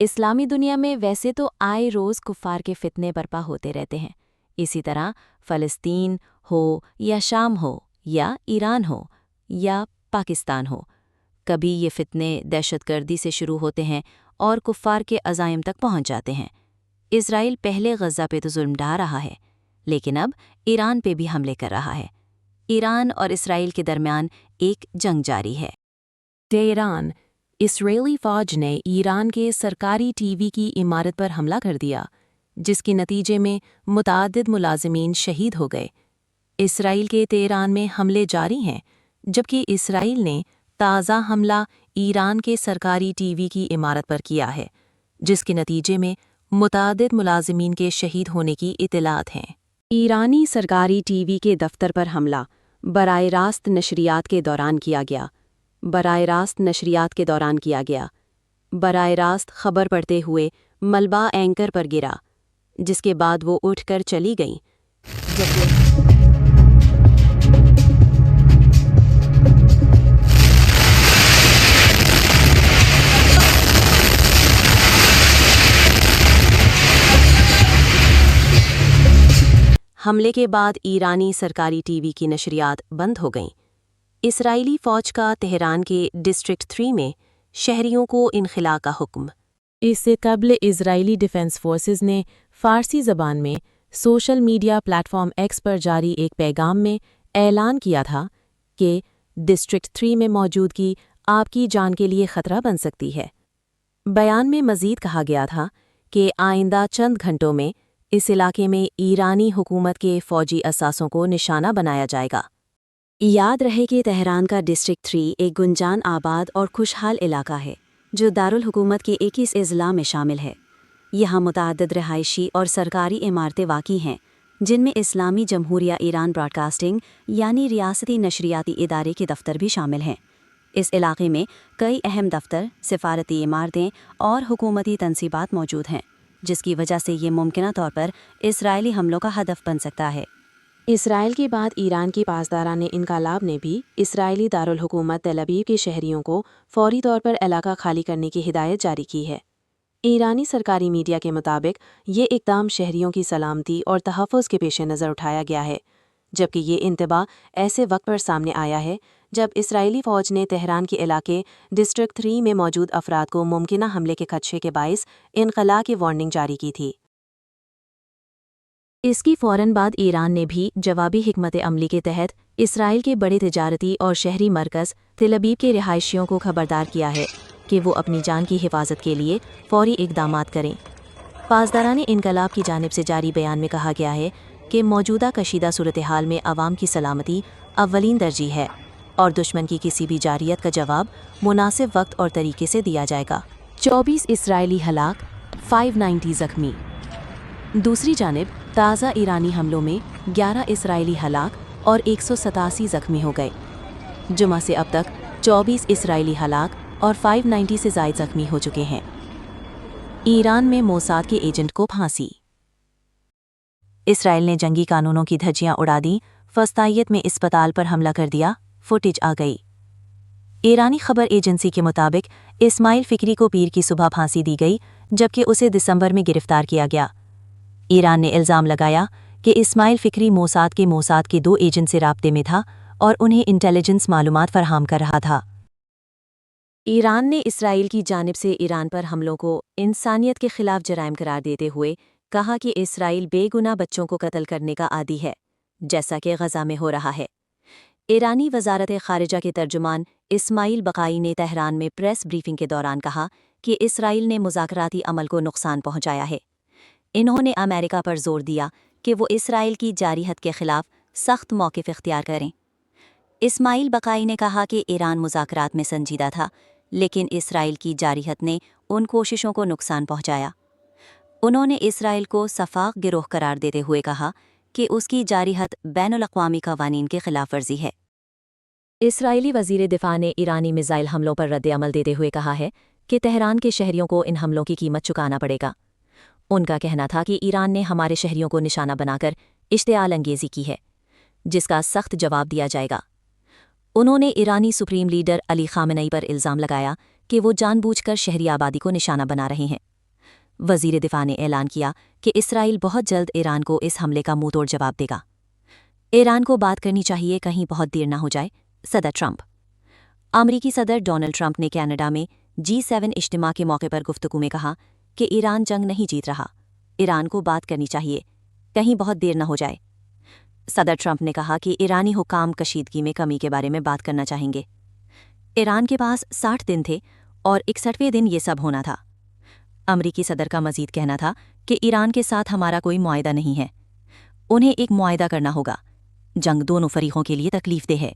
اسلامی دنیا میں ویسے تو آئے روز کفار کے فتنے برپا ہوتے رہتے ہیں، اسی طرح فلسطین ہو یا شام ہو یا ایران ہو یا پاکستان ہو، کبھی یہ فتنے دہشت گردی سے شروع ہوتے ہیں اور کفار کے عزائم تک پہنچ جاتے ہیں۔ اسرائیل پہلے غزہ پہ تو ظلم ڈھا رہا ہے، لیکن اب ایران پہ بھی حملے کر رہا ہے۔ ایران اور اسرائیل کے درمیان ایک جنگ جاری ہے۔ تہران، اسرائیلی فوج نے ایران کے سرکاری ٹی وی کی عمارت پر حملہ کر دیا، جس کے نتیجے میں متعدد ملازمین شہید ہو گئے۔ اسرائیل کے تہران میں حملے جاری ہیں، جبکہ اسرائیل نے تازہ حملہ ایران کے سرکاری ٹی وی کی عمارت پر کیا ہے، جس کے نتیجے میں متعدد ملازمین کے شہید ہونے کی اطلاعات ہیں۔ ایرانی سرکاری ٹی وی کے دفتر پر حملہ براہ راست نشریات کے دوران کیا گیا۔ براہ راست خبر پڑھتے ہوئے ملبہ اینکر پر گرا، جس کے بعد وہ اٹھ کر چلی گئیں، حملے کے بعد ایرانی سرکاری ٹی وی کی نشریات بند ہو گئیں۔ اسرائیلی فوج کا تہران کے ڈسٹرکٹ 3 میں شہریوں کو انخلاء کا حکم۔ اس سے قبل اسرائیلی ڈیفنس فورسز نے فارسی زبان میں social media platform X پر جاری ایک پیغام میں اعلان کیا تھا کہ ڈسٹرکٹ 3 میں موجودگی آپ کی جان کے لیے خطرہ بن سکتی ہے۔ بیان میں مزید کہا گیا تھا کہ آئندہ چند گھنٹوں میں اس علاقے میں ایرانی حکومت کے فوجی اثاثوں کو نشانہ بنایا جائے گا۔ یاد رہے کہ تہران کا ڈسٹرکٹ 3 ایک گنجان آباد اور خوشحال علاقہ ہے جو دارالحکومت کے 21 اضلاع میں شامل ہے۔ یہاں متعدد رہائشی اور سرکاری عمارتیں واقع ہیں، جن میں اسلامی جمہوریہ ایران براڈ کاسٹنگ یعنی ریاستی نشریاتی ادارے کے دفتر بھی شامل ہیں۔ اس علاقے میں کئی اہم دفتر، سفارتی عمارتیں اور حکومتی تنصیبات موجود ہیں، جس کی وجہ سے یہ ممکنہ طور پر اسرائیلی حملوں کا ہدف بن سکتا ہے۔ اسرائیل کے بعد ایران کی پاسداران انقلاب نے بھی اسرائیلی دارالحکومت تل ابیب کے شہریوں کو فوری طور پر علاقہ خالی کرنے کی ہدایت جاری کی ہے۔ ایرانی سرکاری میڈیا کے مطابق یہ اقدام شہریوں کی سلامتی اور تحفظ کے پیش نظر اٹھایا گیا ہے، جبکہ یہ انتباہ ایسے وقت پر سامنے آیا ہے جب اسرائیلی فوج نے تہران کے علاقے ڈسٹرکٹ 3 میں موجود افراد کو ممکنہ حملے کے خدشے کے باعث انخلاء کی وارننگ جاری کی تھی۔ اس کی فوراً بعد ایران نے بھی جوابی حکمت عملی کے تحت اسرائیل کے بڑے تجارتی اور شہری مرکز تل ابیب کے رہائشیوں کو خبردار کیا ہے کہ وہ اپنی جان کی حفاظت کے لیے فوری اقدامات کریں۔ پاسداران انقلاب کی جانب سے جاری بیان میں کہا گیا ہے کہ موجودہ کشیدہ صورتحال میں عوام کی سلامتی اولین ترجیح ہے اور دشمن کی کسی بھی جارحیت کا جواب مناسب وقت اور طریقے سے دیا جائے گا۔ 24 اسرائیلی ہلاک، 590 زخمی۔ دوسری جانب تازہ ایرانی حملوں میں 11 اسرائیلی ہلاک اور 187 زخمی ہو گئے۔ جمعہ سے اب تک 24 اسرائیلی ہلاک اور 590 سے زائد زخمی ہو چکے ہیں۔ ایران میں موساد کے ایجنٹ کو پھانسی۔ اسرائیل نے جنگی قانونوں کی دھجیاں اڑا دیں، فسطائیت میں اسپتال پر حملہ کر دیا، فوٹیج آ گئی۔ ایرانی خبر ایجنسی کے مطابق اسماعیل فکری کو پیر کی صبح پھانسی دی گئی، جبکہ اسے دسمبر میں گرفتار کیا گیا۔ ایران نے الزام لگایا کہ اسماعیل فکری موساد کے 2 ایجنٹ سے رابطے میں تھا اور انہیں انٹیلیجنس معلومات فراہم کر رہا تھا۔ ایران نے اسرائیل کی جانب سے ایران پر حملوں کو انسانیت کے خلاف جرائم قرار دیتے ہوئے کہا کہ اسرائیل بے گناہ بچوں کو قتل کرنے کا عادی ہے، جیسا کہ غزہ میں ہو رہا ہے۔ ایرانی وزارت خارجہ کے ترجمان اسماعیل بقائی نے تہران میں پریس بریفنگ کے دوران کہا کہ اسرائیل نے مذاکراتی عمل کو نقصان پہنچایا ہے۔ انہوں نے امریکہ پر زور دیا کہ وہ اسرائیل کی جارحیت کے خلاف سخت موقف اختیار کریں۔ اسماعیل بقائی نے کہا کہ ایران مذاکرات میں سنجیدہ تھا، لیکن اسرائیل کی جارحیت نے ان کوششوں کو نقصان پہنچایا۔ انہوں نے اسرائیل کو سفاق گروہ قرار دیتے ہوئے کہا کہ اس کی جارحیت بین الاقوامی قوانین کی خلاف ورزی ہے۔ اسرائیلی وزیر دفاع نے ایرانی میزائل حملوں پر رد عمل دیتے ہوئے کہا ہے کہ تہران کے شہریوں کو ان حملوں کی قیمت چکانا پڑے گا۔ ان کا کہنا تھا کہ ایران نے ہمارے شہریوں کو نشانہ بنا کر اشتعال انگیزی کی ہے، جس کا سخت جواب دیا جائے گا۔ انہوں نے ایرانی سپریم لیڈر علی خامنئی پر الزام لگایا کہ وہ جان بوجھ کر شہری آبادی کو نشانہ بنا رہے ہیں۔ وزیر دفاع نے اعلان کیا کہ اسرائیل بہت جلد ایران کو اس حملے کا منہ توڑ جواب دے گا۔ ایران کو بات کرنی چاہیے، کہیں بہت دیر نہ ہو جائے، صدر ٹرمپ۔ امریکی صدر ڈونلڈ ٹرمپ نے کینیڈا میں G7 اجتماع کے موقع پر گفتگو میں کہا کہ ایران جنگ نہیں جیت رہا، ایران کو بات کرنی چاہیے، کہیں بہت دیر نہ ہو جائے۔ صدر ٹرمپ نے کہا کہ ایرانی حکام کشیدگی میں کمی کے بارے میں بات کرنا چاہیں گے۔ ایران کے پاس 60 دن تھے اور 61ویں دن یہ سب ہونا تھا۔ امریکی صدر کا مزید کہنا تھا کہ ایران کے ساتھ ہمارا کوئی معاہدہ نہیں ہے، انہیں ایک معاہدہ کرنا ہوگا۔ جنگ دونوں فریقوں کے لیے تکلیف دہ ہے۔